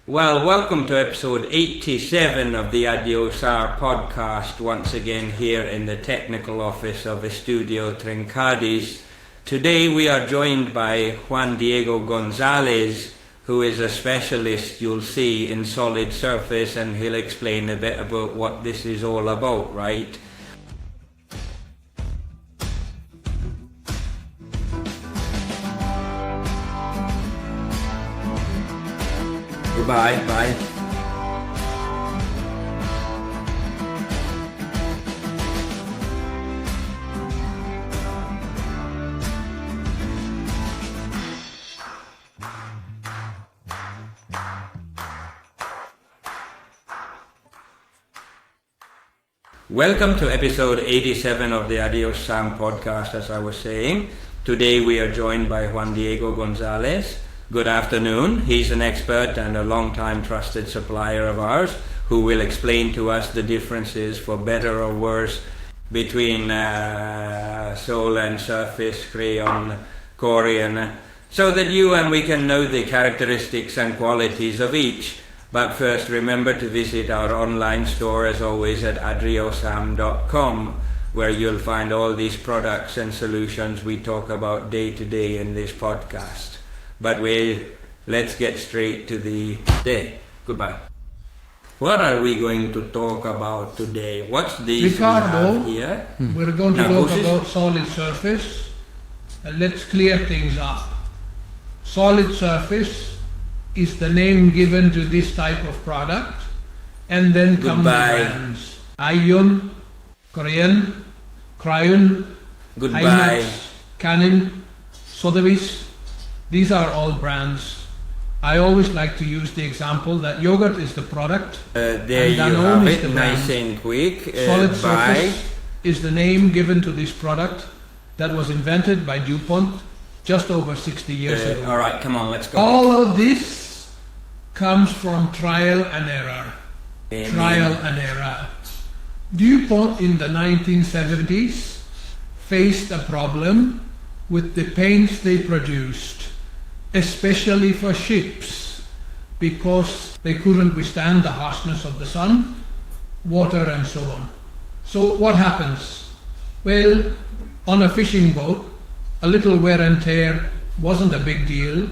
Well, welcome to episode 87 of the Adrihosan podcast, once again here in the technical office of Estudio Trincadis. Today we are joined by Juan Diego González, who is a specialist, you'll see, in solid surface, and he'll explain a bit about what this is all about, right? Goodbye, bye. Welcome to episode 87 of the Adrihosan podcast, as I was saying. Today we are joined by Juan Diego González. Good afternoon. He's an expert and a long-time trusted supplier of ours who will explain to us the differences, for better or worse, between sole and surface, Krion, Corian, so that you and we can know the characteristics and qualities of each. But first, remember to visit our online store, as always, at adrihosan.com, where you'll find all these products and solutions we talk about day to day in this podcast. But let's get straight to the day. Goodbye. What are we going to talk about today? What's this Ricardo, we have here? We're going to talk about solid surface. Let's clear things up. Solid surface is the name given to this type of product, and then come the brands. Ion, Corian, Krion, Canon, Sotheby's. These are all brands. I always like to use the example that yogurt is the product. There you have it, nice and quick. Solid surface is the name given to this product that was invented by Dupont just over 60 years ago. All right, come on, let's go. All of this comes from trial and error. Amen. Trial and error. Dupont in the 1970s faced a problem with the paints they produced, especially for ships, because they couldn't withstand the harshness of the sun, water and so on. So what happens? Well, on a fishing boat, a little wear and tear wasn't a big deal,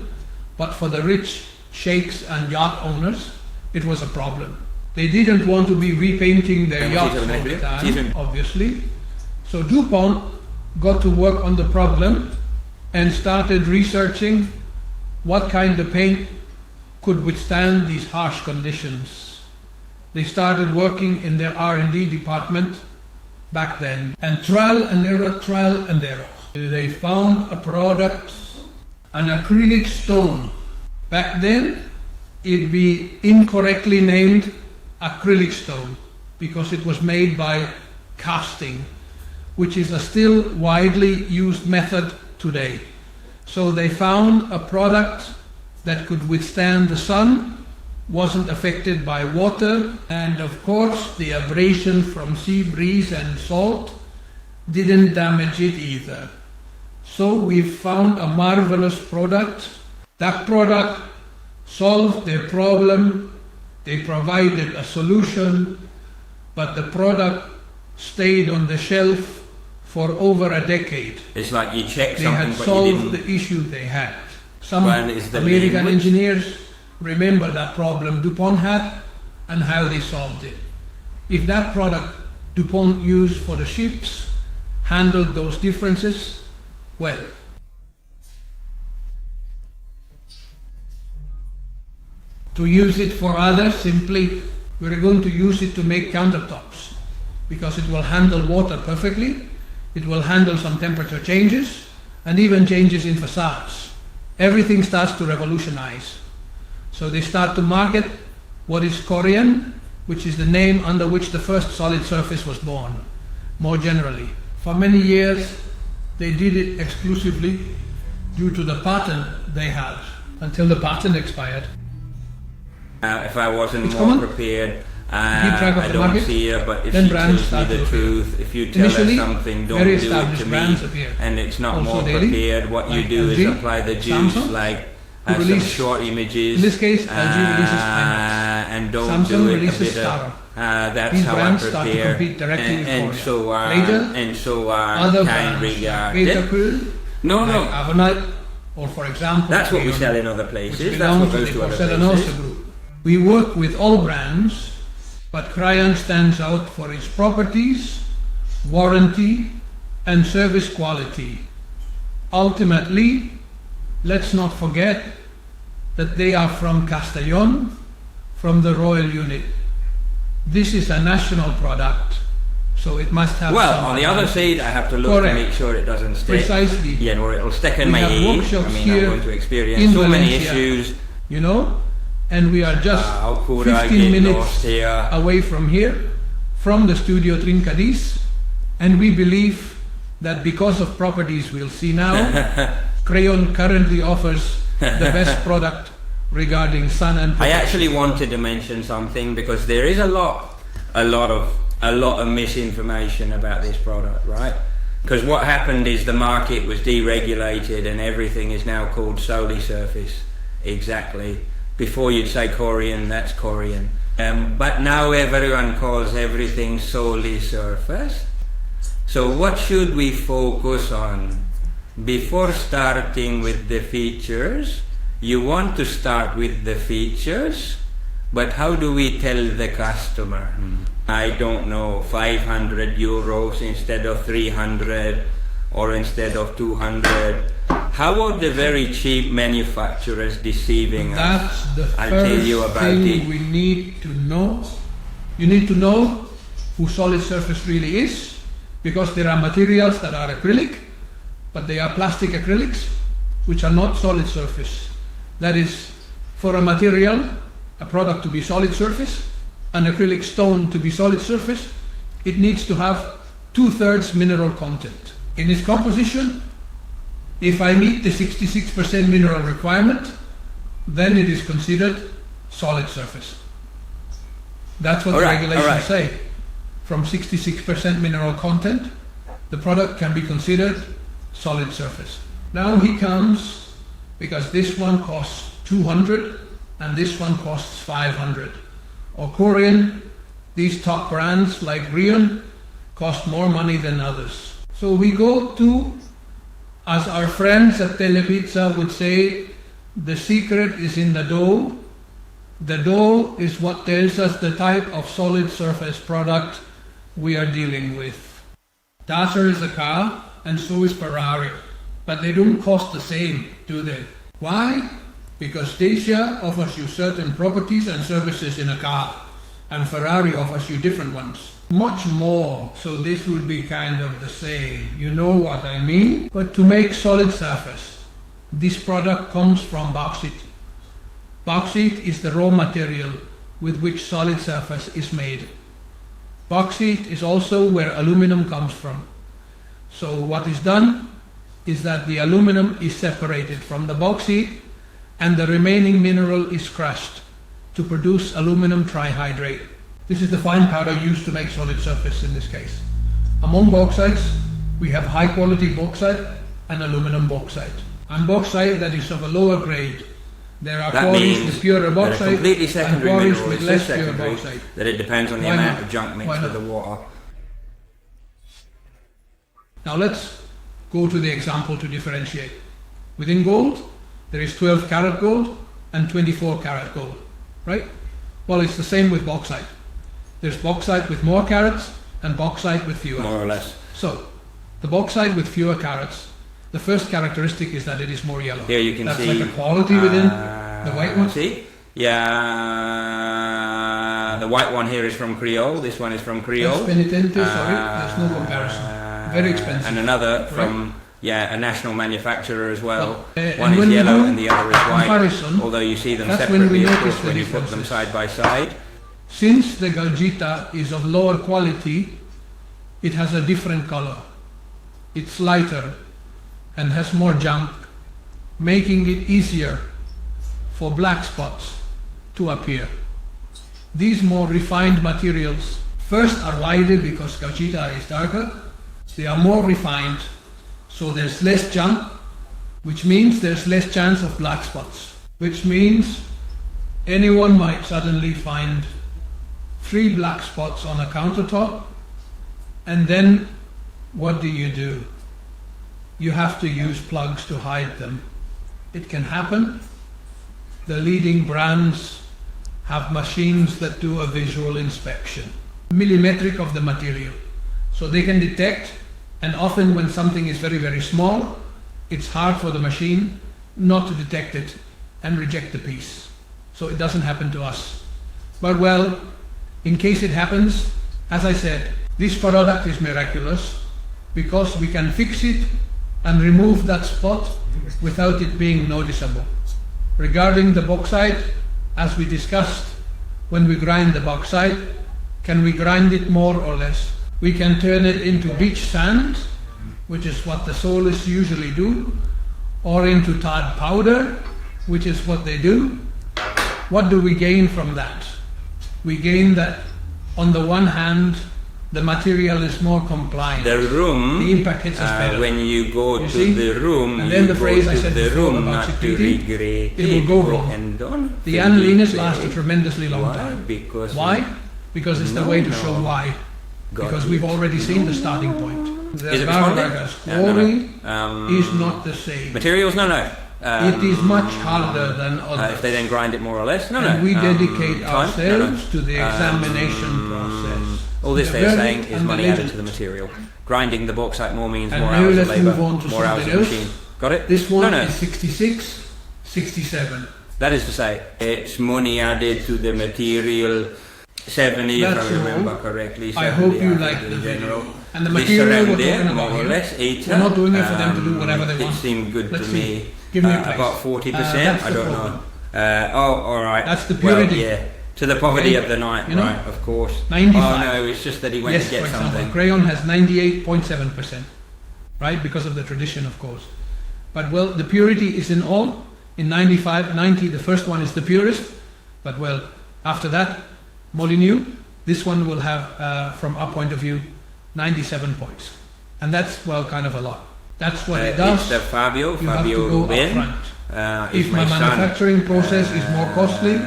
but for the rich sheikhs and yacht owners, it was a problem. They didn't want to be repainting their yachts all the time, obviously. So Dupont got to work on the problem and started researching what kind of paint could withstand these harsh conditions. They started working in their R&D department back then, and trial and error. They found a product, an acrylic stone. Back then, it'd be incorrectly named acrylic stone because it was made by casting, which is a still widely used method today. So they found a product that could withstand the sun, wasn't affected by water, and of course the abrasion from sea breeze and salt didn't damage it either. So we found a marvelous product. That product solved their problem, they provided a solution, but the product stayed on the shelf for over a decade. It's like you check they something, had but solved you didn't. the issue they had. Some the American engineers remember that problem Dupont had and how they solved it. If that product Dupont used for the ships handled those differences, well. To use it for others, simply we're going to use it to make countertops because it will handle water perfectly. It will handle some temperature changes and even changes in facades. Everything starts to revolutionize. So they start to market what is Corian, which is the name under which the first solid surface was born, more generally. For many years, they did it exclusively due to the patent they had, until the patent expired. If I wasn't more prepared, I don't market, see her, but if then she tells me the appear. truth, if you tell her something, don't do it to me, appear. and it's not Also more daily, prepared, what you like do LG, is apply the juice Samsung, like some release short images. In this case, LG releases IMAX. And don't Samsung do it releases a bit Staron. That's These how brands I start to prepare. compete directly with And Corian. so Later, and so other kind brands regard. like Beta No, like no. Avonite, or for example, That's what we Krion, sell in other which places. That's belong what to goes the to other Porcelanosa places. group. We work with all brands, but Krion stands out for its properties, warranty, and service quality. Ultimately, let's not forget that they are from Castellón, from the Royal Unit. This is a national product, so it must have Well, some on the other advantage. side, I have to look Correct. to make sure it doesn't stick. Precisely. Yeah, or it'll stick in We my have ear. workshops I mean, here I'm going to experience in so many Valencia. issues. You know, and we are just How could I 15 get minutes lost here? away from here, from the studio Trincadis, and we believe that because of properties we'll see now, Krion currently offers the best product regarding sun and I protection. actually wanted to mention something because there is a lot of misinformation about this product, right? Because what happened is the market was deregulated and everything is now called solely surface. Exactly. Before you'd say Corian, that's Corian. But now everyone calls everything solely surface. So what should we focus on? Before starting with the features, you want to start with the features, but how do we tell the customer? I don't know, 500 euros instead of 300 or instead of 200. How about the very cheap manufacturers deceiving us? That's the I'll tell you first about thing it. we need to know. You need to know who solid surface really is, because there are materials that are acrylic, but they are plastic acrylics, which are not solid surface. That is, for a material, a product to be solid surface, an acrylic stone to be solid surface, it needs to have 2/3 mineral content. In its composition, if I meet the 66% mineral requirement, then it is considered solid surface. That's what the regulations say. From 66% mineral content, the product can be considered solid surface. Now he comes, because this one costs 200 and this one costs 500. Or Corian, these top brands like Krion cost more money than others. So we go to, as our friends at Telepizza would say, the secret is in the dough. The dough is what tells us the type of solid surface product we are dealing with. Dacia is a car, and so is Ferrari. But they don't cost the same, do they? Why? Because Dacia offers you certain properties and services in a car, and Ferrari offers you different ones. Much more, so this will be kind of the same. You know what I mean? But to make solid surface, this product comes from bauxite. Bauxite is the raw material with which solid surface is made. Bauxite is also where aluminum comes from. So what is done is that the aluminum is separated from the bauxite and the remaining mineral is crushed to produce aluminum trihydrate. This is the fine powder used to make solid surface in this case. Among bauxites, we have high quality bauxite and aluminum bauxite. And bauxite that is of a lower grade. There are quarries with purer bauxite completely and secondary quarries mineral with is less so pure secondary bauxite. that it depends on the Why amount not? of junk mixed Why with the not? water. Now let's go to the example to differentiate. Within gold, there is 12 karat gold and 24 karat gold, right? Well, it's the same with bauxite. There's bauxite with more carats and bauxite with fewer. More or less. So, the bauxite with fewer carats, the first characteristic is that it is more yellow. Here you can That's see. like a quality within the white one. See? Yeah. The white one here is from Krion. This one is from Krion. That's penitente, sorry. There's no comparison. Very expensive. And another from a national manufacturer as well. And One is when we yellow do and the other is white. comparison, Although you see them that's when we separately, of notice course, the when you put them differences. side by side. Since the Galgita is of lower quality, it has a different color. It's lighter and has more junk, making it easier for black spots to appear. These more refined materials first are wider because Galgita is darker. They are more refined, so there's less junk, which means there's less chance of black spots. which means anyone might suddenly find 3 black spots on a countertop, and then what do? You have to use plugs to hide them. It can happen. The leading brands have machines that do a visual inspection, millimetric of the material. So they can detect, and often when something is very, very small, it's hard for the machine not to detect it and reject the piece. So it doesn't happen to us. But well, in case it happens, as I said, this product is miraculous because we can fix it and remove that spot without it being noticeable. Regarding the bauxite, as we discussed, when we grind the bauxite, can we grind it more or less? We can turn it into beach sand, which is what the solists usually do, or into tarred powder, which is what they do. What do we gain from that? We gain that, on the one hand, the material is more compliant. The room, the impact hits us better. when you go to see? the room, and then you the phrase go I to said the before room, about not to security, recreate it will go wrong. And don't The unliness recreate. lasts a tremendously long Why? time. Because Why? Because it's the way to show why. Because we've already seen the starting point. The Is it Garberger's responding? quarry is not the same. Materials? No. It is much harder than others. If they then grind it more or less? No. And we dedicate Time? ourselves to the examination process. All this The they're verdict saying is and money the added legend. to the material. Grinding the bauxite more means And more now hours of let's move labour, on to more hours something of else. machine. Got it? This one No. is 66, 67. That is to say, it's money added to the material. 70, That's if I remember all. correctly. I 70 hope you in like the general. video. And the This material around we're there, talking more about or here, less, 80. we're not doing it for them to do whatever they It want. seemed good Let's to see. me. Give me a price. About 40%, That's I the don't problem. know. Alright. That's the purity. Well, yeah. To the poverty Okay. of the night, You know? right, of course. 95. Oh no, it's just that he went Yes, to get for example, something. Krion has 98.7%, right? Because of the tradition, of course. But well, the purity is in all. In 95, 90, the first one is the purest. But well, after that, Molyneux, this one will have, from our point of view, 97 points. And that's, well, kind of a lot. That's what it does. It's the Fabio You have to go Rubin. up front. If It's my son. manufacturing process is more costly,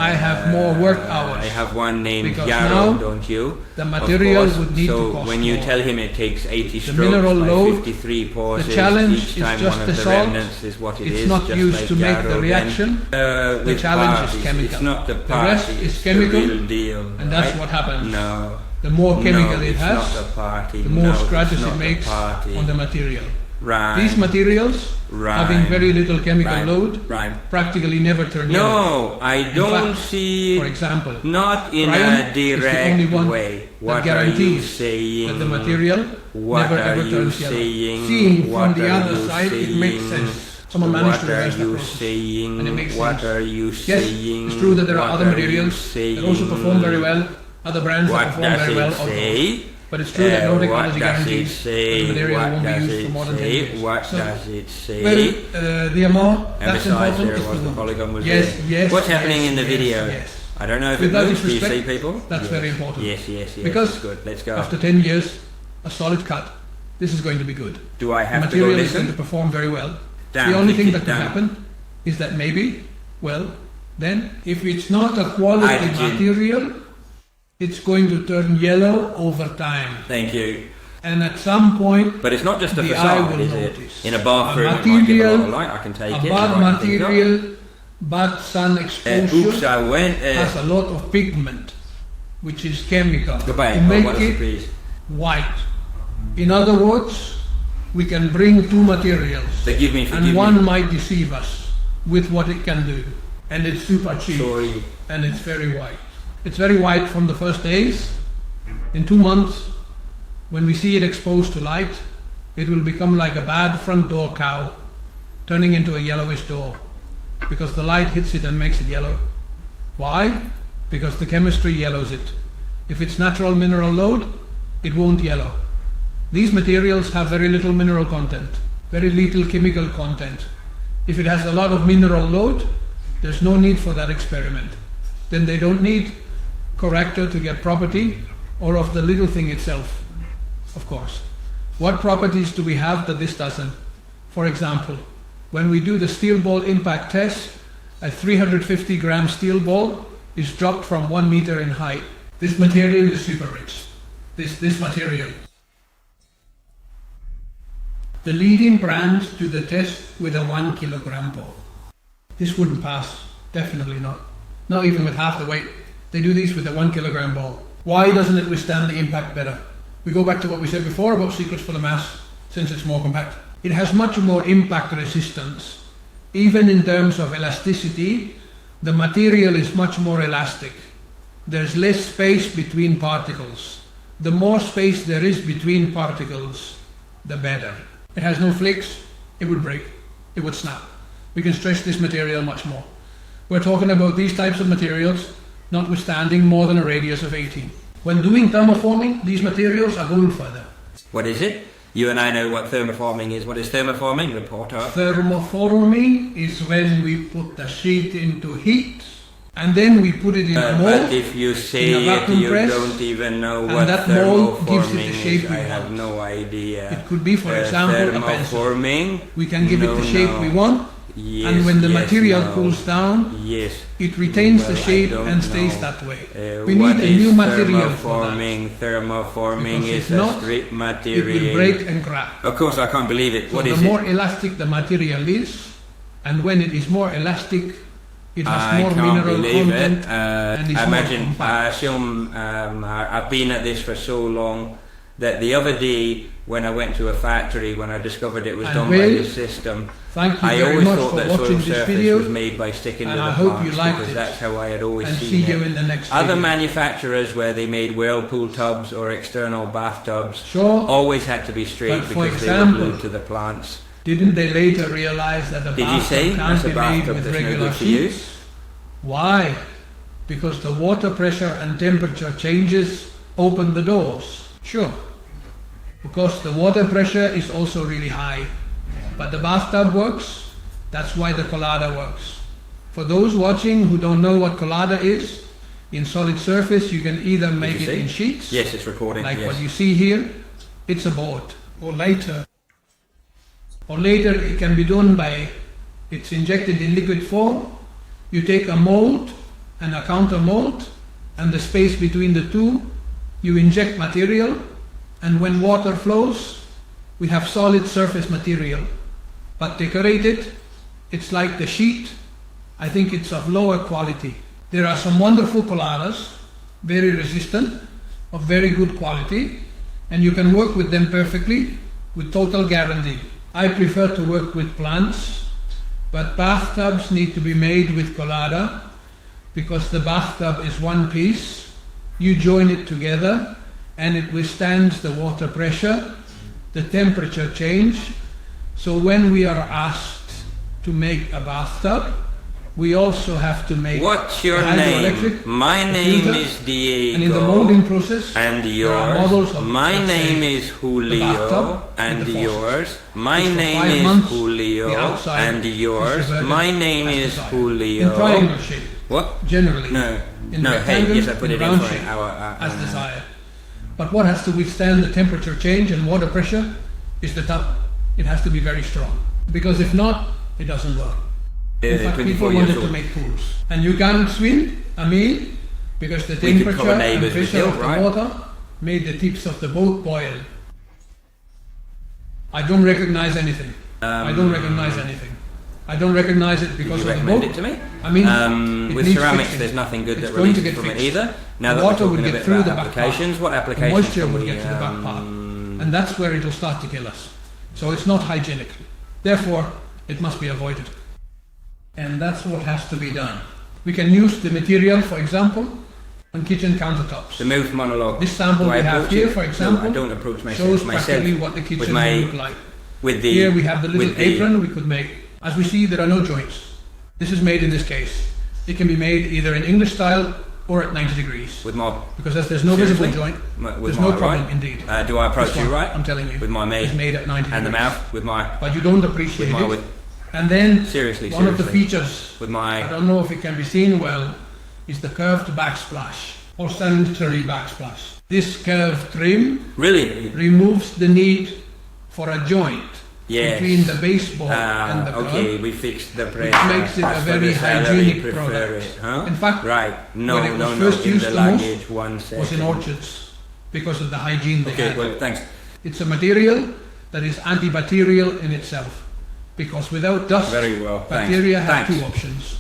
I have more work hours. I have one named Because Yarrow, now don't you? the material Of course. would need to so cost when you more. tell him it takes 80 The strokes mineral by load, 53 pauses, the challenge each is time just one the of the salt. remnants is what it It's is, not just used like to make Yarrow the then. reaction. The The challenge is parties, chemical. It's not the The party, rest is it's chemical, the real deal. And that's right? what happens. No. The more chemical no, it it's has, not the party. the more no, scratches it's it not makes the party. on the material. Right. These materials, having very little chemical Right. load, Right. practically never turn yellow. No, I don't fact, see For example, not in Krion a is the only direct one way. that What are you guarantees saying? that the material What never are ever you turns yellow. saying? Seeing from What the are other you side, it makes saying? sense. Someone managed to What are reverse the you process. saying? And it makes What sense. are you Yes, saying? it's true that there are What other you materials that also saying? perform very well, other brands that What perform does very well it also. say? But it's true that no technology What does it guarantees that say? the material What won't be does used for it more than 10 say? years. What So, does it say? well, the amount, And that's besides, important. there is was the the wood. polygon was Yes, there. yes. What's happening yes, in the yes, video? Yes. I don't know if Without it moves. Do you see disrespect, people? that's Yes. very important. Yes. Because that's good. Let's go. After 10 years, a solid cut, this is going to be good. Do I The have to go material is going to listen? perform very well. Damn, The only kick thing it that can down. happen is that maybe, well, then if it's not a quality Hydrogen. material, it's going to turn yellow over time. Thank you. And at some point, But it's not just a the eye facade, will is it? notice. In a bathroom, A it might give a lot material- of light. I can take a it. bad and light things up. material, bad sun exposure, Oops, I went. has a lot of pigment, which is chemical, Goodbye. to make what a it surprise. white. In other words, we can bring two materials, Forgive me, and one might deceive us with what it can do. And it's super cheap, Sorry. and it's very white. It's very white from the first days. In 2 months, when we see it exposed to light, it will become like a bad front door cow, turning into a yellowish door, because the light hits it and makes it yellow. Why? Because the chemistry yellows it. If it's natural mineral load, it won't yellow. These materials have very little mineral content, very little chemical content. If it has a lot of mineral load, there's no need for that experiment. Then they don't need corrector to get property, or of the little thing itself, of course. What properties do we have that this doesn't? For example, when we do the steel ball impact test, a 350 gram steel ball is dropped from 1 meter in height. This material is super rich. This material. The leading brand to the test with a 1 kilogram ball. This wouldn't pass, definitely not. Not even with half the weight. They do these with a 1 kilogram ball. Why doesn't it withstand the impact better? We go back to what we said before about secrets for the mass, since it's more compact. It has much more impact resistance. Even in terms of elasticity, the material is much more elastic. There's less space between particles. The more space there is between particles, the better. It has no flakes, it would break, it would snap. We can stretch this material much more. We're talking about these types of materials notwithstanding more than a radius of 18. When doing thermoforming, these materials are going further. What is it? You and I know what thermoforming is. What is thermoforming? Report up. Thermoforming is when we put the sheet into heat and then we put it in a mold. But if you say it, you don't even know what that mold gives it the thermoforming shape is. we I have want. no idea. It could be, for example, a pencil. Thermoforming. We can give it the shape we want, Yes, and when the yes, material no. cools down, Yes. it retains the Well, shape I don't and stays know. that way. We need What a is new material for that. Thermoforming Because is if not, a straight It material. will break and crack. Of course, I can't believe it. So What the is more it? elastic the material is, and when it is more elastic, it has I more can't mineral believe content it. and is more Imagine, compact. I've been at this for so long that the other day when I went to a factory, when I discovered it was And done by Will, this system, Thank you I very always much thought for that soil watching this surface video, was made by sticking and to I the hope plants you liked because it. that's how I had always And seen see it. you in the next Other video. manufacturers where they made whirlpool tubs or external bathtubs Sure. always had to be straight But for because example, they were glued to the plants. Didn't they later realize that a Did you say bathtub can't that's a be made bathtub with that's no regular good for you? sheets? Why? Because the water pressure and temperature changes open the doors. Sure. Because the water pressure is also really high. But the bathtub works. That's why the colada works. For those watching who don't know what colada is, in solid surface you can either make you it see? in sheets, Yes, it's recording. like yes. what you see here, it's a board. Or later it can be done by, it's injected in liquid form. You take a mold and a counter mold, and the space between the two, you inject material, and when water flows, we have solid surface material. But decorated, it's like the sheet. I think it's of lower quality. There are some wonderful colladas, very resistant, of very good quality, and you can work with them perfectly, with total guarantee. I prefer to work with plants, but bathtubs need to be made with collada, because the bathtub is one piece. You join it together, and it withstands the water pressure, the temperature change. So when we are asked to make a bathtub, we also have to make What's your the hydroelectric, name? My the name filter, is Diego. and in the molding process, And there are models yours. of, My let's name say, is the Julio. bathtub And with the faucet. yours. My Which for name 5 is months, Julio. the outside And is yours. reverted My name as is desired. Julio. In triangle shape, What? generally. No. In No, hey, rectangle, yes, I put in it in round for shape, an hour. as desired. But what has to withstand the temperature change and water pressure is the top. It has to be very strong. Because if not, it doesn't work. In fact, 24 people years wanted to old. make pools. And you can't swim a meal because the We could temperature cover and neighbours with pressure guilt, of the right? water made the tips of the boat boil. I don't recognize anything. I don't recognize anything. I don't recognize it because Did you of the recommend boat. it to me? I mean, it with needs ceramics, fixing. there's nothing good It's that going to releases get from it fixed. either. Now The that we're water would talking a get bit through about the back part. applications, what The applications moisture can would we? get to the back part. And that's where it will start to kill us. So it's not hygienic. Therefore, it must be avoided. And that's what has to be done. We can use the material, for example, on kitchen countertops. The mouth monologue. This sample Do I we have approach here, it? for example, No, I don't approach myself. shows myself practically what the with kitchen my, will look like. With the, Here we have the little with the- apron we could make. As we see, there are no joints. This is made in this case. It can be made either in English style or at 90 degrees. With my, Because as there's no Seriously? visible joint, with there's my no problem right? indeed. Do I approach This you one, right? I'm telling you. With my It's mate. made at 90 And the degrees. mouth with my, But you don't appreciate with my, it. with, And then seriously, one of the seriously. features, with I my, don't know if it can be seen well, is the curved backsplash or sanitary backsplash. This curved trim really? removes the need for a joint. between the baseboard and the okay, curb, we fixed the pressure. which makes it a very hygienic prefer product. it, huh? In fact, right. No, when it was no, first in used the the most luggage, one second. was in orchards because of the hygiene they Okay, had. well, thanks. It's a material that is antibacterial in itself, because without dust, Very well, bacteria have thanks. two options: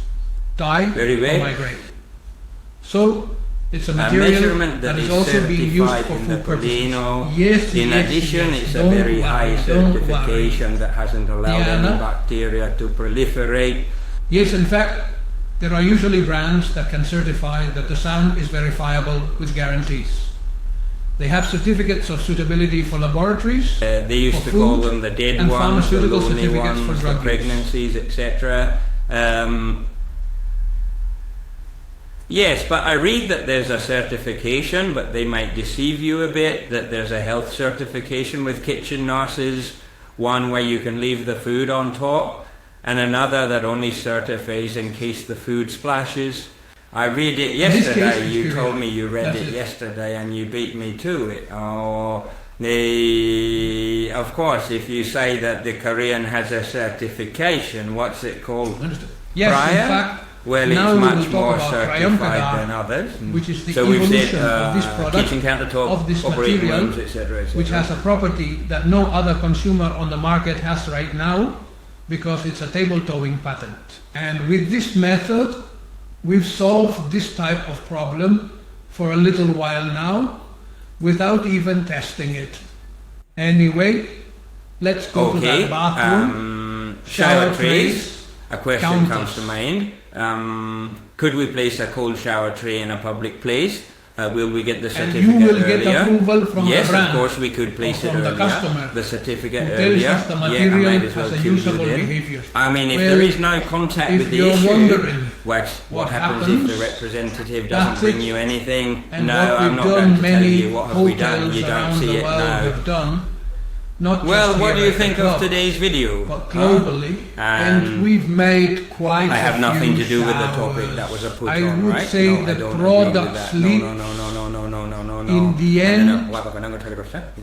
die Very well. or migrate. So it's a A material measurement that is also being used certified for in the food purposes. Polino. Yes, In yes, addition, yes. it's a Don't very high worry, don't certification that hasn't allowed Diana? any bacteria to proliferate. Yes, in fact, there are usually brands that can certify that the sound is verifiable with guarantees. They have certificates of suitability for laboratories, They used for to call food them the dead and ones, the pharmaceutical lonely certificates for ones, the drug use. pregnancies, etc. Yes, but I read that there's a certification, but they might deceive you a bit, that there's a health certification with kitchen nurses, one where you can leave the food on top, and another that only certifies in case the food splashes. I read it yesterday. You told me you read it yesterday and you beat me to it. Oh, of course, if you say that the Corian has a certification, what's it called? Yes, Prior? in fact, Well, now it's we much will talk more about certified than others. which is the So we've evolution said of this product, kitchen countertop, of this operating material, rooms, etc., etc. which has a property that no other consumer on the market has right now, because it's a table towing patent. And with this method, we've solved this type of problem for a little while now, without even testing it. Anyway, let's go to that bathroom. Shower trays. A question counters. comes to mind. Could we place a cold shower tray in a public place? Will we get the And certificate you will earlier? get approval from yes, the brand. of course we could place or it from earlier. the customer The certificate who earlier. tells us the Yeah, I material might as well has a cue you usable then. behavior. I mean, if Well, there is no contact if with the you're issue, wondering what happens if the representative that's doesn't bring it. you anything? And No, what I'm we've not done, going to tell many you what have we done. hotels You don't around see the it world now. have done, not Well, just what here do you at the think of club, today's video? but globally, and we've made quite I have a nothing few to do with the showers. topic that was a put I on, would right? say No, I the don't agree with product that. sleep, No. in the end,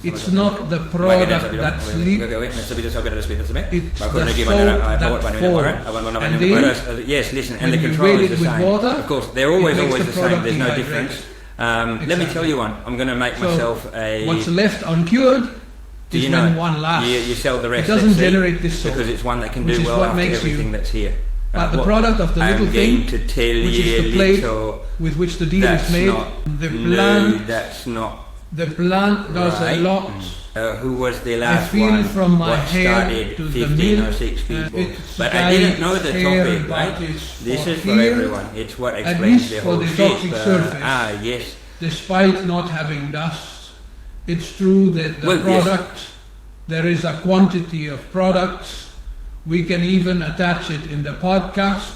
it's not the product that sleeps, it's the soul that falls. And then, yes, listen, and when the you control weight is it the with same. water, Of course, they're always it makes the the same. product There's no dehydrate. difference. Let me Exactly. tell you one. I'm going to make So, myself a. what's left uncured Do is you when know? one lasts. You sell the It rest. doesn't let's say, generate this soul, because it's one that can which do is well what after makes you- everything that's here. But the what product of the I'm little going thing, to tell which you is the plate little, with which the deal that's is made, not, the no, plant, that's not. the plant does right. a lot. Who was the I last feel one? from my What hair started to the 15 or milk, 6 people? it's But I didn't know the hair, topic, but right? it's This for is for here, everyone. It's what at explains least the for whole the shit. toxic surface. Yes. Despite not having dust, it's true that the Well, yes. product, there is a quantity of products. We can even attach it in the podcast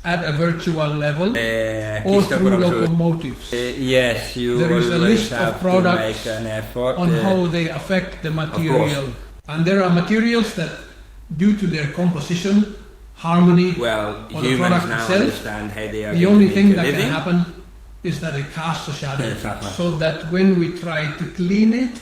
at a virtual level or through locomotives. Yes, you There is a always list of have to products make an effort. on how they affect the material. And there are materials that, due to their composition, harmony, well, or the humans product now itself, understand how they are the going only to thing make a that living. can happen is that it casts a shadow. Exactly. So that when we try to clean it,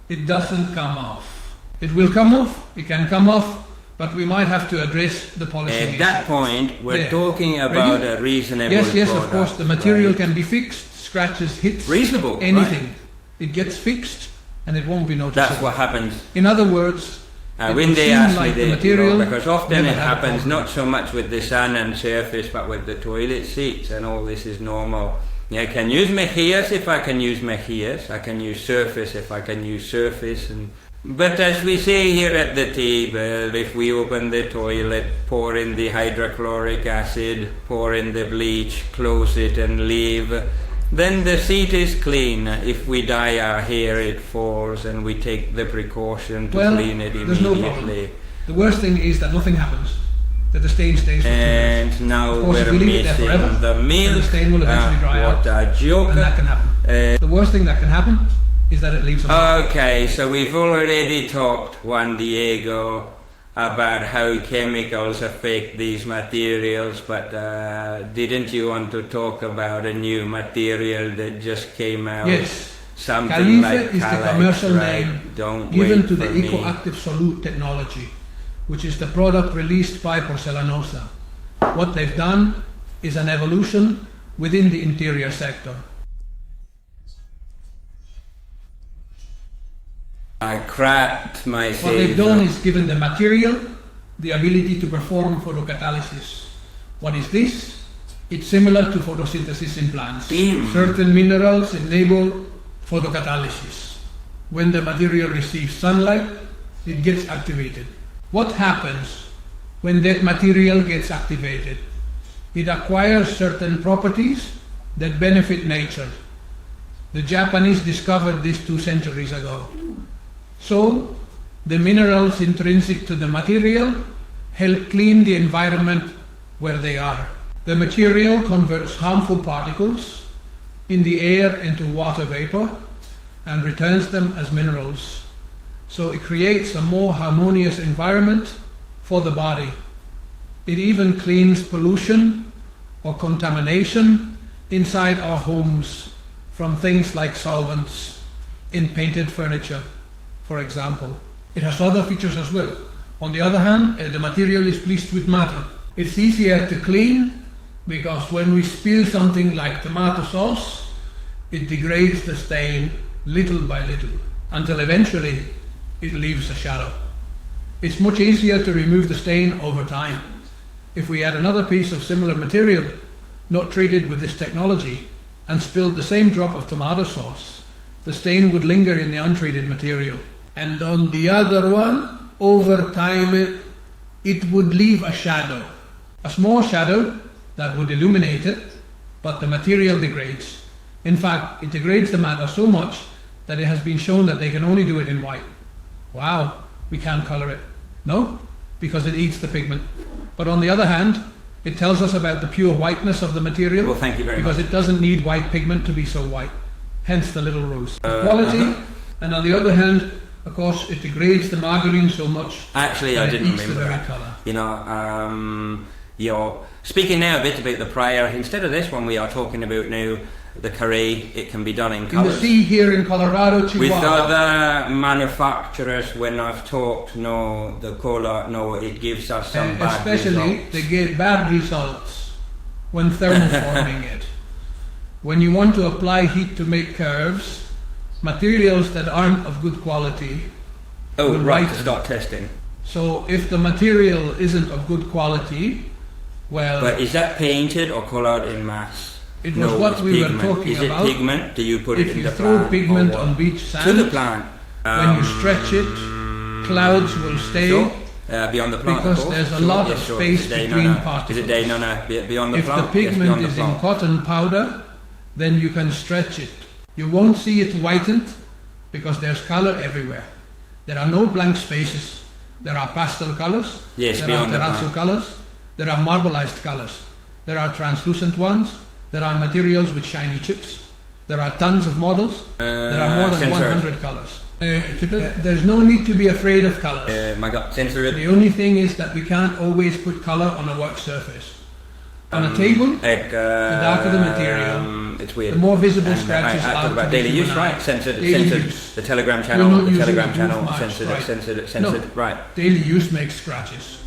it doesn't come off. It will come off, it can come off, but we might have to address the polishing. At that point, we're There. talking about Ready? a reasonable Yes, of product, course, the material right? can be fixed, scratches, hits, Reasonable, anything. It gets fixed and it won't be noticeable. That's what happens. In other words, it When will they seem ask like me the the material because often never it had a happens problem. not so much with the sun and surface, but with the toilet seats, and all this is normal. Yeah, I can use mejillas if I can use mejillas. I can use surface if I can use surface. But as we say here at the table, if we open the toilet, pour in the hydrochloric acid, pour in the bleach, close it and leave, then the seat is clean. If we dye our hair, it falls, and we take the precaution to clean it there's no problem. immediately. The worst thing is that nothing happens, that the stain stays for 2 years. And now Of course, we're if we leave it there missing forever, the milk. the stain will eventually dry out. What a joke. And that can happen. The worst thing that can happen is that it leaves a mark. Okay, so we've already talked, Juan Diego, about how chemicals affect these materials, but didn't you want to talk about a new material that just came out? Yes. something Calife like is the Calax, commercial right? name Don't given wait to the for me. ecoactive solute technology, which is the product released by Porcelanosa. What they've done is an evolution within the interior sector. I cracked my What they've done is given the material the ability to perform photocatalysis. What is this? It's similar to photosynthesis in plants. Certain minerals enable photocatalysis. When the material receives sunlight, it gets activated. What happens when that material gets activated? It acquires certain properties that benefit nature. The Japanese discovered this 2 centuries ago. So, the minerals intrinsic to the material help clean the environment where they are. The material converts harmful particles in the air into water vapor and returns them as minerals. So it creates a more harmonious environment for the body. It even cleans pollution or contamination inside our homes from things like solvents in painted furniture, for example. It has other features as well. On the other hand, the material is pleased with matter. It's easier to clean because when we spill something like tomato sauce, it degrades the stain little by little until eventually it leaves a shadow. It's much easier to remove the stain over time. If we had another piece of similar material, not treated with this technology, and spilled the same drop of tomato sauce, the stain would linger in the untreated material. And on the other one, over time, it would leave a shadow. A small shadow that would illuminate it, but the material degrades. In fact, it degrades the matter so much that it has been shown that they can only do it in white. Wow, we can't color it. No, because it eats the pigment. But on the other hand, it tells us about the pure whiteness of the material. Well, thank you very because much. it doesn't need white pigment to be so white. Hence the little rose. Quality, and on the other hand, of course, it degrades the margarine so much. Actually, I didn't eats remember the very that. color. Speaking now a bit about the prior, instead of this one we are talking about now, the carré, it can be done in In the colours. sea here in Colorado, With Chihuahua, other manufacturers, when I've talked, no, the colour, no, it gives us some bad especially results. they get bad results when thermoforming it. When you want to apply heat to make curves, materials that aren't of good quality Oh, will right, to whiten. start testing. So if the material isn't of good quality, well, But is that painted or coloured in mass? it was what it's we were pigment. talking Is it about. pigment? Do you put it If in you the throw plant? pigment or what? on beach To sand, the plant. when you stretch it, clouds will stay. Sure. Beyond the plant, Because of course. there's a Sure, lot yes, of sure. space Is it between Is it particles. day, no, beyond the If the plant? Yes, pigment beyond the is in plant. cotton powder, then you can stretch it. You won't see it whitened because there's color everywhere. There are no blank spaces. There are pastel colors, Yes, there are beyond the terrazzo plant. colors, there are marbleized colors, there are translucent ones, there are materials with shiny chips, there are tons of models, there are more than censored. 100 colors. There's no need to be afraid of colors. My God, censor it. The only thing is that we can't always put color on a work surface. On a table, the darker the material, it's weird. the more visible And scratches I are talked to about the daily human use, eye. right? Censored, Daily censored. use. The Telegram We're channel, not the using Telegram it channel, much, censored right. it, censored it, censored it. Right. Daily use makes scratches,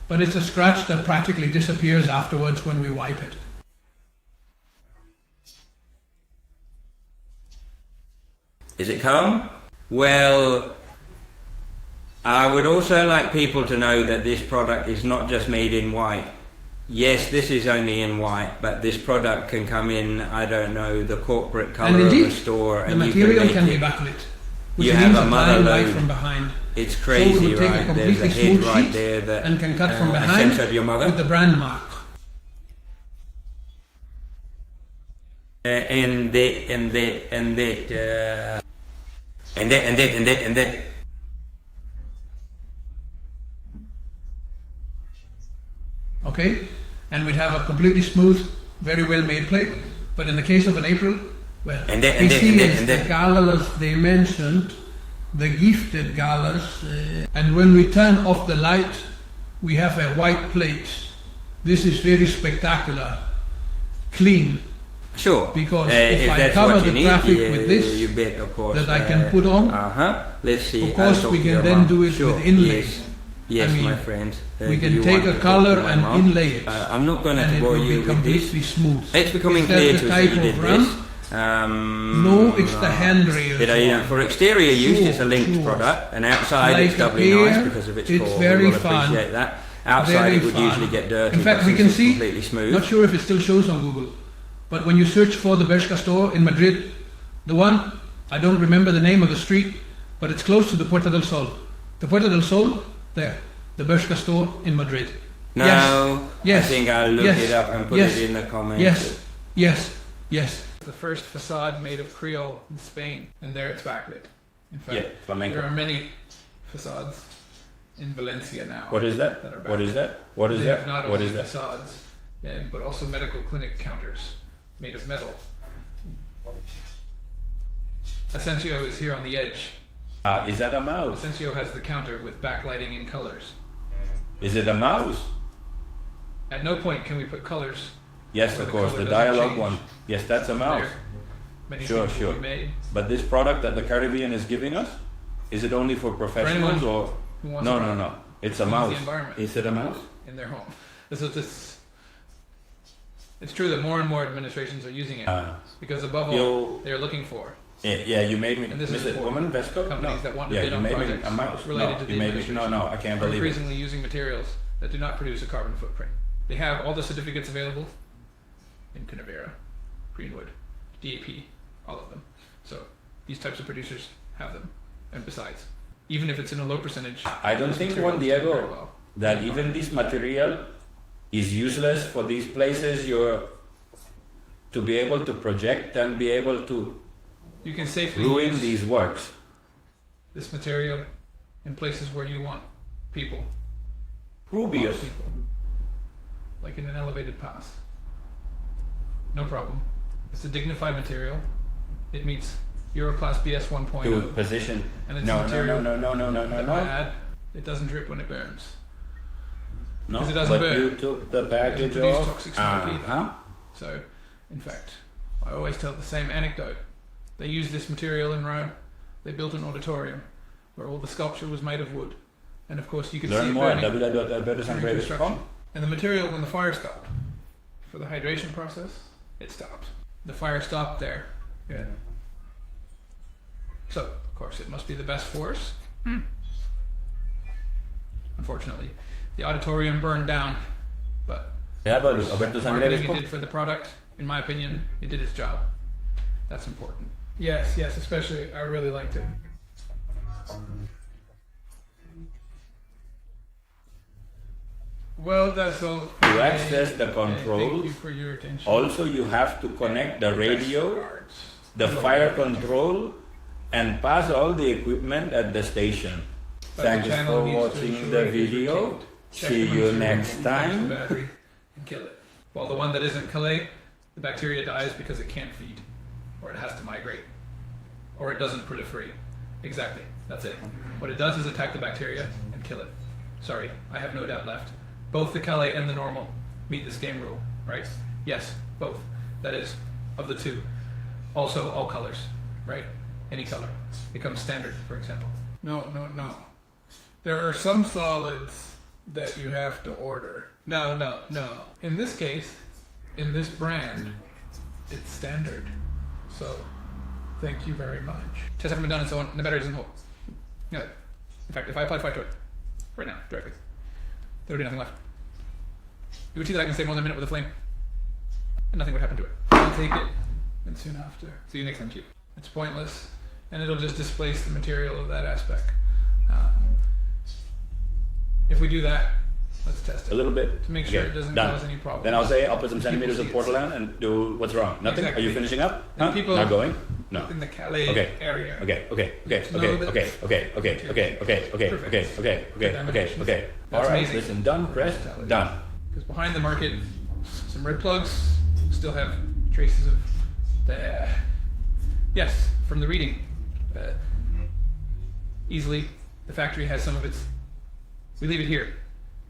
but it's a scratch that practically disappears afterwards when we wipe it. Is it calm? Well, I would also like people to know that this product is not just made in white. Yes, this is only in white, but this product can come in, I don't know, the corporate colour And of indeed, the store, the and material you can make be it. backlit, which You means have a mother applying light load. from behind. It's So we crazy, would take a right? There's a completely head smooth right sheet there that and can cut from I behind censored your mother. with the brand mark. And that. Okay, and we'd have a completely smooth, very well made plate. But in the case of an April, well, And that- we and that- see and that- is and the that- galas they mentioned, the gifted galas, and when we turn off the light, we have a white plate. This is very spectacular, clean. Sure. Because if if I that's cover what you the need, traffic you, with this, you bet, of course. that I can put on, Let's see. of course we can then do it with inlay. Yes, I mean, my friend. we can take a color and inlay it. I'm not going and to it bore will you be with this. completely smooth. It's becoming Is that clear the to us type that you of did run? this. No, it's the handrail. For exterior use, Sure, it's a linked sure. product, and outside Like it's doubly here, nice because of its it's core. very We will fun. appreciate that. Outside Very it would fun. usually get dirty. In fact, but we since can it's see, completely smooth. not sure if it still shows on Google, but when you search for the Bershka store in Madrid, the one, I don't remember the name of the street, but it's close to the Puerta del Sol. The Puerta del Sol, there, the Bershka store in Madrid. No, Yes. I think I'll look it up and put it in the comments. Yes. The first facade made of Krion in Spain, and there it's backlit. In fact, flamenco. there are many facades in Valencia now. What is that? are What is backlit. that? What is They that? have not What only is that? facades, but also medical clinic counters made of metal. Asensio is here on the edge. Is that a mouse? Asensio has the counter with backlighting in colors. Is it a mouse? At no point can we put colors. Yes, where of course, color the doesn't dialogue change. one. Yes, that's a mouse. There. Many Sure, things will be made. But this product that the Caribbean is giving us, is it only for professionals anyone or? who wants No, a no, product. no. It's a Cleans mouse. the environment. Is it a mouse? In their home. It's true that more and more administrations are using it because above all, they're looking for Yeah, you made me. And this is Is it important. woman Vesco? companies No. that want to Yeah, bid you on made me projects a mouse. related No, to the you made me. administration. No, I can't are believe it. increasingly using materials that do not produce a carbon footprint. They have all the certificates available in Canavera, Greenwood, DAP, all of them. So these types of producers have them. And besides, even if it's in a low percentage, I don't those think, materials Juan do very Diego, well. that even this material is useless for these places. You're to be able to project and be able to You can safely ruin use these works. this material in places where you want people. Rubius. People. Like in an elevated pass. No problem. It's a dignified material. It meets Euroclass BS 1.0. To position. And it's No, material no. that No. I add, it doesn't drip when it burns. No, 'Cause it doesn't but burn. you took the package produce off. toxic smoke either. Uh-huh. So, in fact, I always tell the same anecdote. They used this material in Rome. They built an auditorium where all the sculpture was made of wood. And of course you could see Learn it more at burning during www.adrihosan.com. construction. And the material, when the fire stopped, for the hydration process, it stopped. The fire stopped there. Yeah. So, of course, it must be the best force. Unfortunately, the auditorium burned down, but marketing it did for the product, in my opinion, it did its job. That's important. Yes, especially, I really liked it. Well, that's all. To access the controls, Thank you for your attention. also you have to connect the radio, the fire control, and pass all the equipment at the station. But Thank the you channel for needs to watching ensure the it is video. retained. Check See to you make sure next it won't touch the time. battery and kill it. While the one that isn't Calais, the bacteria dies because it can't feed, or it has to migrate, or it doesn't proliferate. Exactly, that's it. What it does is attack the bacteria and kill it. Sorry, I have no doubt left. Both the Calais and the normal meet this game rule, right? Yes, both. That is, of the two. Also, all colors, right? Any color. Becomes standard, for example. No. There are some solids that you have to order. No. In this case, in this brand, it's standard. So, thank you very much. Tests haven't been done and so on, and the battery doesn't hold. Yeah. In fact, if I apply fire to it, right now, directly, there would be nothing left. You would see that I can stay more than a minute with a flame, and nothing would happen to it. I'll take it, and soon after. See you next time, Q. It's pointless, and it'll just displace the material of that aspect. If we do that, let's test it. A little bit. To make sure Okay, it doesn't done. cause any problems. Then I'll say I'll put some People centimeters see of it. porcelain and do what's wrong. Nothing? Exactly. Are you finishing up? And Huh? people- Not going? No. In the Calais Okay. area. Okay. To know that- Okay. That's All right. amazing. Listen, done, pressed, done. Because behind the market, some red plugs still have traces of the. Yes, from the reading. Easily, the factory has some of its. We leave it here,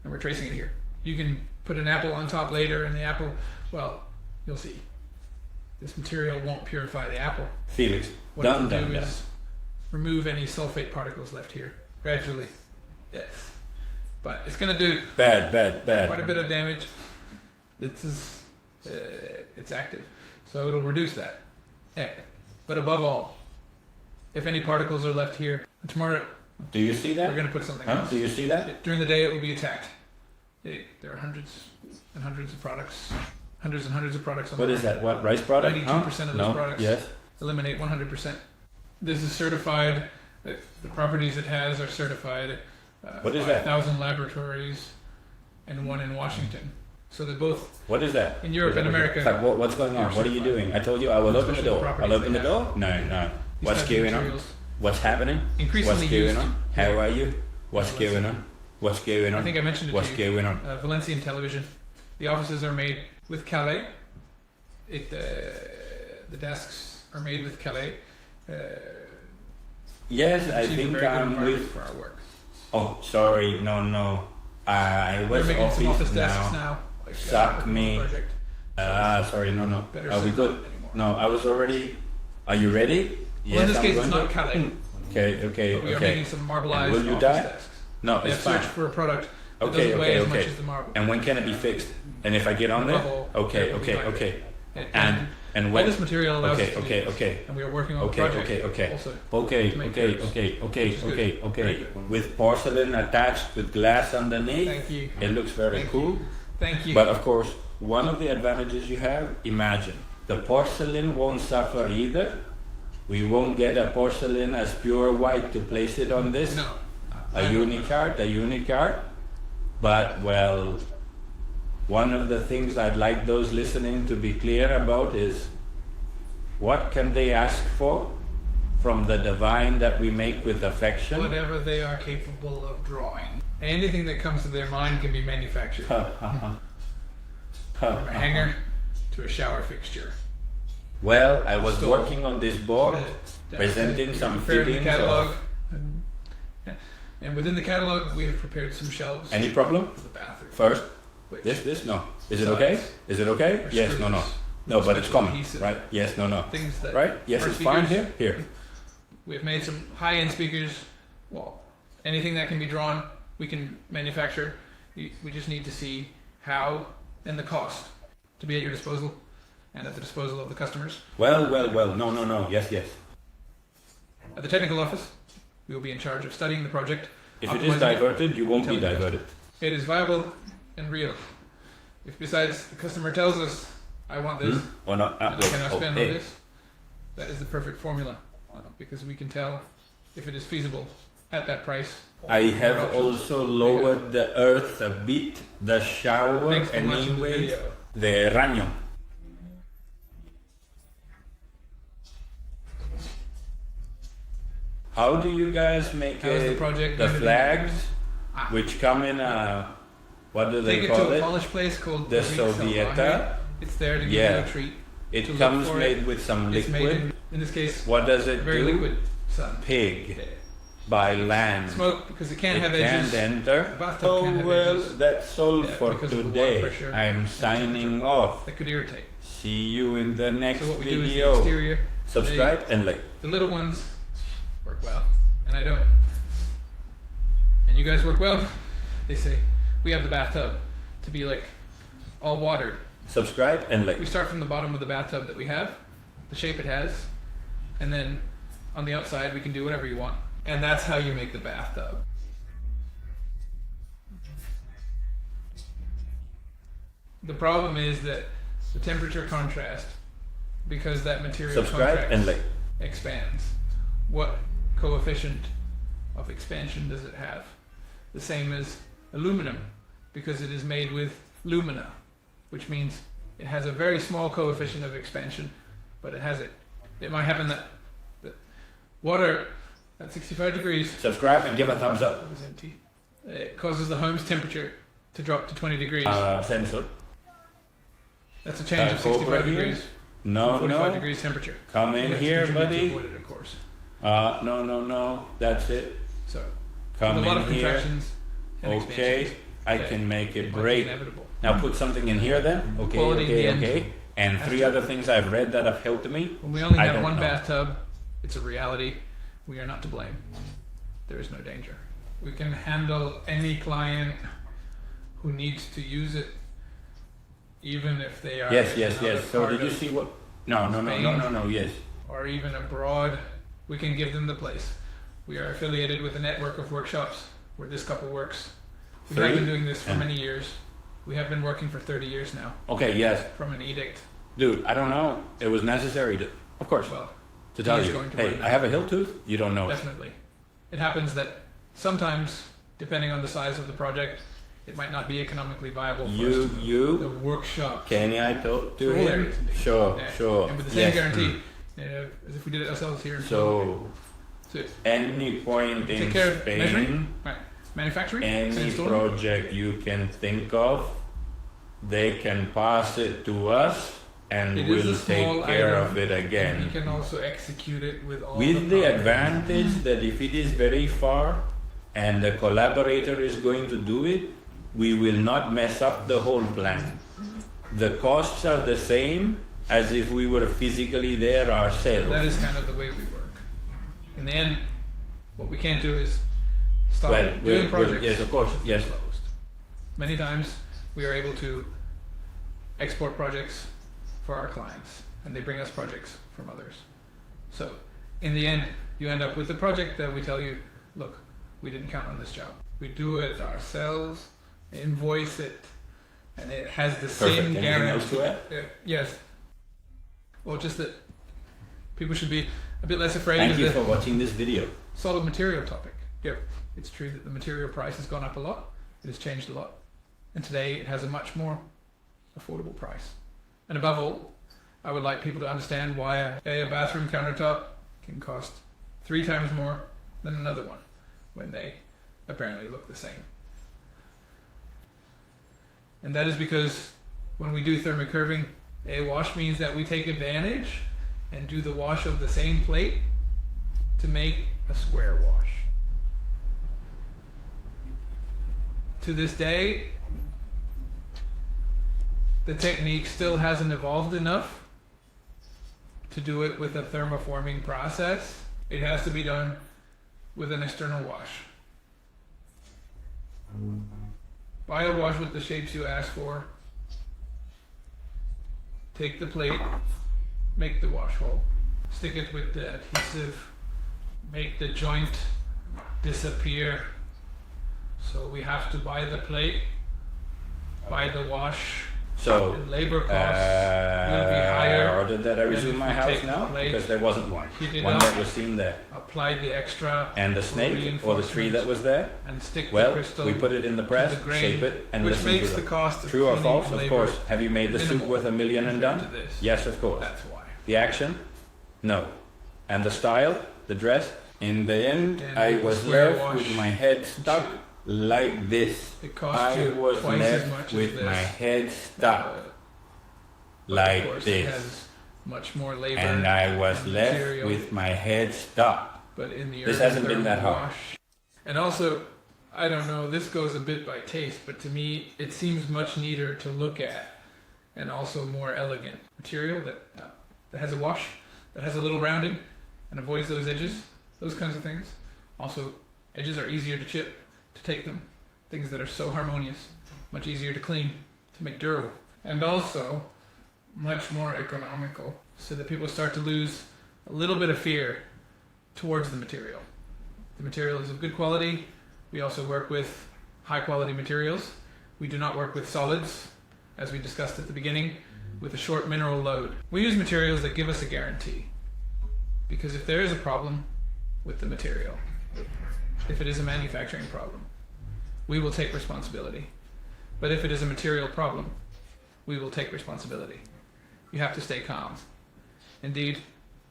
and we're tracing it here. You can put an apple on top later, and the apple, well, you'll see. this material won't purify the apple. Felix, What it will do is remove any sulfate particles left here gradually. Yes, but it's going to do Bad. quite a bit of damage. It's active, so it'll reduce that. But above all, if any particles are left here, tomorrow Do you see that? we're going to put something else. Do you see that? During the day, it will be attacked. There are hundreds and hundreds of products. Hundreds and hundreds of products on What the is market. that? What, rice product? 92% of those products Yes. eliminate 100%. This is certified. The properties it has are certified. What is by that? 1,000 laboratories and one in Washington. So they're both What is that? in Europe and America. What's going on? What are you doing? I told you I will open the door. I'll open the door? No. These What's types of going on? materials What's happening? increasingly What's going used. on? How are you? What's going on? What's going on? I think I mentioned it What's to you. going on? Valencian television. The offices are made with Calais. The desks are made with Calais. Yes, I It's a think very good I'm environment with. for our work. Oh, sorry, no. I We're was making some office office desks now. now. Suck me. Project. Sorry, no. Better Are we sit good? down anymore. No, I was already. Are you ready? Well, in this I'm case, it's going not to- Calais. Okay. But we are making some marbleized And will you office die? desks. No, We it's have fine. searched for a product that Okay, doesn't weigh as much okay. as the marble. And when can it be fixed? And if I get on there? Above all, Okay. it will be vibrated. And all when? this material allows us to do this. Okay. And we are working on the Okay. project also. Okay. to make curves. Very Okay. good. With porcelain attached with glass underneath. Thank you. It looks very Thank cool. Thank you. But of course, one of the advantages you have, imagine, the porcelain won't suffer either. We won't get a porcelain as pure white to place it on this. No. A unique art. But well, one of the things I'd like those listening to be clear about is, what can they ask for from the divine that we make with affection? Whatever they are capable of drawing. Anything that comes to their mind can be manufactured. From a hanger to a shower fixture. Well, I was Stove. working on this board, presenting some Prepared the fittings catalog. of... And within the catalog, we have prepared some shelves Any problem? for the bathroom. First? which This? No. Is it Sides. okay? Is it okay? are Yes, no. screws, No, but it's special common, adhesive, right? Yes, no. Things that Right? Yes, our it's fine speakers- here? Here. We've made some high-end speakers. Well, anything that can be drawn, we can manufacture. We just need to see how and the cost to be at your disposal and at the disposal of the customers. Well. No. Yes. At the technical office, we will be in charge of studying the project. If it is optimizing diverted, you won't be telling the diverted. It is viable and real. If besides the customer tells us, I want this, Or not? and I cannot spend on hey. this, that is the perfect formula. Because we can tell if it is feasible at that price. I have also lowered the earth a bit, the shower Thanks for watching the anyway, video. the raño. How do you guys make How's the project the going to be? flags, Ah. which come in a, what do Take they it call to a it? polished place called The Rica Sovieta. Salvaje. It's there to give Yeah. you a treat. It to look comes for made it. with some It's made liquid. in this case, What does it very do? liquid sun. Pig Yeah. by land. Smoke because it can't It have can't edges. enter. Bathtub Oh can't have well, edges. that's all Yeah, for because of the water today. pressure I'm and signing off. That could irritate. See you in the next So what we do is the video. exterior. Subscribe and like. The little ones work well, and I don't. And you guys work well. They say we have the bathtub to be like all watered. Subscribe and like. We start from the bottom of the bathtub that we have, the shape it has, and then on the outside we can do whatever you want. And that's how you make the bathtub. The problem is that the temperature contrast, because that material Subscribe contracts, and like. expands. What coefficient of expansion does it have? The same as aluminum, because it is made with lumina, which means it has a very small coefficient of expansion, but it has it. It might happen that water at 65 degrees Subscribe and give a thumbs up. is empty. It causes the home's temperature to drop to 20 degrees. Sensor. That's a change of Cobra 65 here? degrees, No, 45 no. degrees temperature. Come You in have to here, contribute to buddy. avoid it, of course. No. That's it. So, Come with a lot of in here. contractions and Okay. expansions, I that can make it might be break. inevitable. Now put something in here then. Okay, Quality in the end. okay. And 3 other things I've read that have helped me. When we only I have don't one know. bathtub, it's a reality. We are not to blame. There is no danger. We can handle any client who needs to use it, even if they are Yes. in another So part did you of see what? No. Yes. or even abroad. We can give them the place. We are affiliated with a network of workshops where this couple works. We have been doing this for many years. We have been working for 30 years now Okay. Yes. from an edict. Dude, I don't know. It was necessary to, of course, Well, to tell he is you. going to Hey, run I have a hill tooth. You don't know it. definitely. It happens that sometimes, depending on the size of the project, it might not be economically viable for us to the You. workshop. Can I talk to All him? areas indeed. Sure. Yeah. Sure. And with the same Yes. guarantee as if we did it ourselves here. So, So any point in take care of Spain, measuring, right. Manufacturing, and any installing. project you can think of, they can pass it to us and It is a we'll take small care item, of it and again. you can also execute it with all With the the power. advantage that if it is very far and the collaborator is going to do it, we will not mess up the whole plan. The costs are the same as if we were physically there That ourselves. is kind of the way we work. In the end, what we can't do is stop Well, doing projects. yes, of course, yes. Closed. Many times we are able to export projects for our clients, and they bring us projects from others. So, in the end, you end up with a project that we tell you, look, we didn't count on this job. We do it ourselves, invoice it, and it has the same Anything else guarantee. to add? Yes. Well, just that people should be a bit less afraid Thank of you the for watching this video. solid material topic. Yep, it's true that the material price has gone up a lot. It has changed a lot. And today it has a much more affordable price. And above all, I would like people to understand why a bathroom countertop can cost 3 times more than another one when they apparently look the same. And that is because when we do thermocurving, a wash means that we take advantage and do the wash of the same plate to make a square wash. To this day, the technique still hasn't evolved enough to do it with a thermoforming process. It has to be done with an external wash. Buy a wash with the shapes you ask for. Take the plate, make the wash hole, stick it with the adhesive, make the joint disappear. So we have to buy the plate, buy the wash, So, and labor costs will be higher. ordered that I than resume if my you house take now the plate, because there wasn't one. heat it One up, that was seen there. apply the extra And the snake or the tree that was there, and stick the well, crystal we put it in the to press, the grain, shape it, and which listen makes to the them. cost of True or cleaning false? Of labor course. Have you made the soup minimal worth $1 million and compared done? to this. Yes, of course. That's why. The action? No. And the style? The dress? In the end, And I with was square left wash, with my head stuck like this. It costs I you was twice as left much as with this. my head stuck But of like course, it this. has much more labor And I was and left material, with my head stuck. but in the This urban hasn't been that thermal hard. wash. And also, I don't know, this goes a bit by taste, but to me, it seems much neater to look at and also more elegant material that has a wash, that has a little rounding and avoids those edges, those kinds of things. Also, edges are easier to chip, to take them. Things that are so harmonious, much easier to clean, to make durable. And also, much more economical, so that people start to lose a little bit of fear towards the material. The material is of good quality. We also work with high quality materials. We do not work with solids, as we discussed at the beginning, with a short mineral load. We use materials that give us a guarantee. Because if there is a problem with the material, if it is a manufacturing problem, we will take responsibility. But if it is a material problem, we will take responsibility. You have to stay calm. Indeed,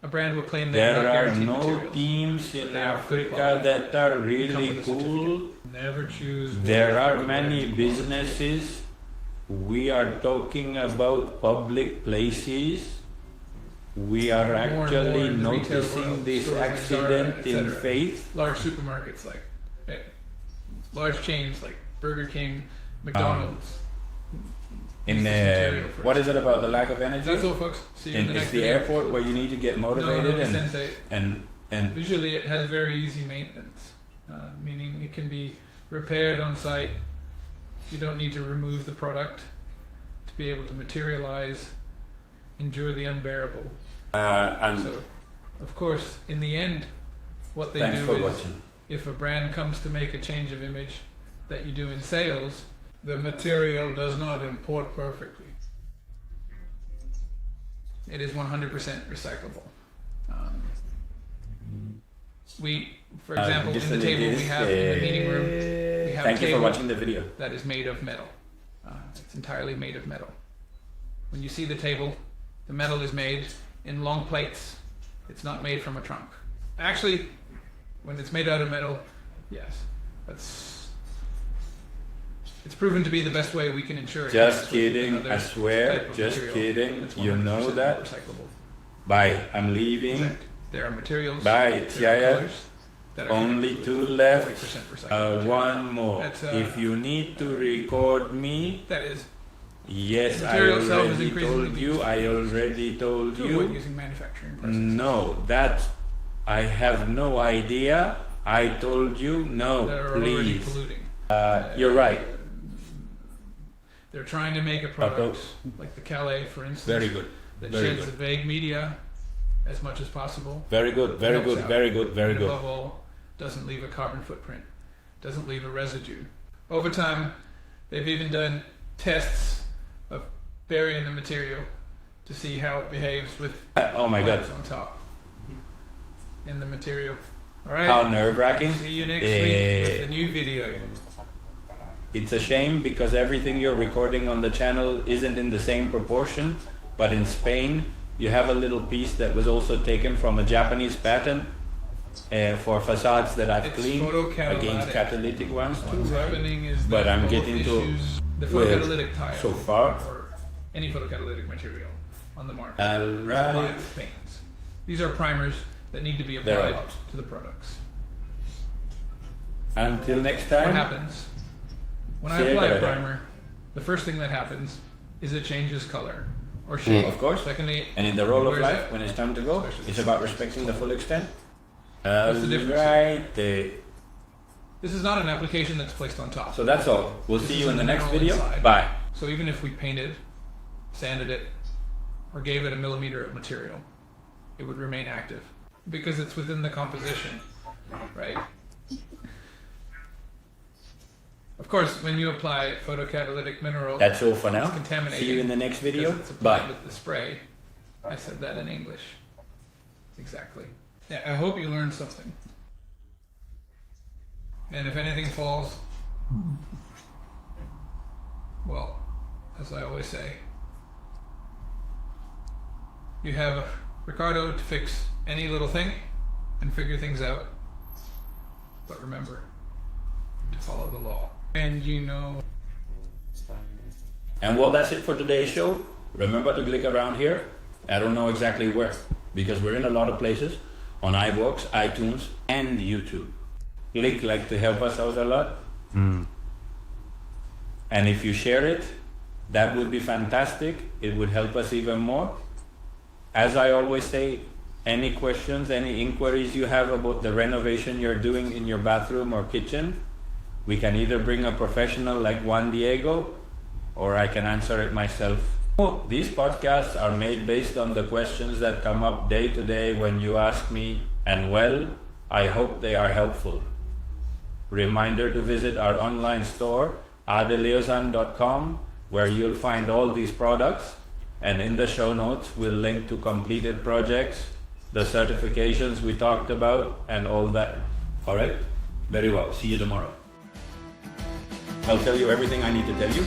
a brand will claim they have There are guaranteed no materials. teams in They are good Africa quality. that are Come really with a cool. Never choose. There one are over many guaranteed businesses. We are talking about public places. We are More and more actually in the retail noticing world, this stores like Zara, accident in etc. faith. large supermarkets like large chains like Burger King, McDonald's. In what is it about the lack of energy? That's all, folks. See you in the next It's the video. airport where you need to get motivated and Visually, it has very easy maintenance, meaning it can be repaired on site. You don't need to remove the product to be able to materialize, endure the unbearable. So, of course, in the end, what they do is, if a brand comes to make a change of image that you do in sales, the material does not import perfectly. It is 100% recyclable. For example, in the table we have in the meeting room, we have thank a you for table watching the video. that is made of metal. It's entirely made of metal. When you see the table, the metal is made in long plates. It's not made from a trunk. Actually, when it's made out of metal, yes, it's proven to be the best way we can ensure it. Just kidding, I swear, just kidding. You know that? Recyclable. Bye, I'm leaving. Exactly. There are materials. Bye, there are Tiaya. that are Only two left. 40% recyclable. One more. That's, if you need to record me, that is. yes, The I material itself is already increasingly told you. I already told to avoid you. using manufacturing processes. No, that I have no idea. I told you. No, That are already please. polluting. You're right. They're trying to make a product like the Calais, for instance, Very good. that Very sheds good. the vague media as much as possible. Very good. Very Helps good. out. Very good. Very And good. above all, doesn't leave a carbon footprint, doesn't leave a residue. Over time, they've even done tests of burying the material to see how it behaves with Oh my God. plants on top in the material. All right. How nerve-wracking. See you next week with a new video. It's a shame because everything you're recording on the channel isn't in the same proportion, but in Spain you have a little piece that was also taken from a Japanese patent for facades that I've It's cleaned photocatalytic. against catalytic ones too, What's right? happening is But that I'm both getting to issues, the with photocatalytic tile so far. or any photocatalytic material on the market. Alright. Applied with paints. These are primers that need to be They're applied out. to the products. Until next What time. happens when I See you apply a later. primer? The first thing that happens is it changes color or shape. Of course. Secondly, And in the roll of wears life, out. when it's time to go, it's about respecting the full extent. What's the difference? Right. This is not an application that's placed on top. So that's all. We'll This see is you in the a next mineral video. inside. Bye. So even if we painted, sanded it, or gave it a millimeter of material, it would remain active because it's within the composition, right? Of course, when you apply photocatalytic mineral, That's all for it's now. contaminated. See you in the next video. because it's applied Bye. with the spray. I said that in English. Exactly. Yeah, I hope you learned something. And if anything falls, well, as I always say, you have Ricardo to fix any little thing and figure things out. But remember to follow the law. And you know. And well, that's it for today's show. Remember to click around here. I don't know exactly where, because we're in a lot of places, on iVoox, iTunes, and YouTube. Click like to help us out a lot. And if you share it, that would be fantastic. It would help us even more. As I always say, any questions, any inquiries you have about the renovation you're doing in your bathroom or kitchen, we can either bring a professional like Juan Diego, or I can answer it myself. These podcasts are made based on the questions that come up day to day when you ask me, and well, I hope they are helpful. Reminder to visit our online store, Adrihosan.com, where you'll find all these products, and in the show notes we'll link to completed projects, the certifications we talked about, and all that. Alright? Very well. See you tomorrow. I'll tell you everything I need to tell you.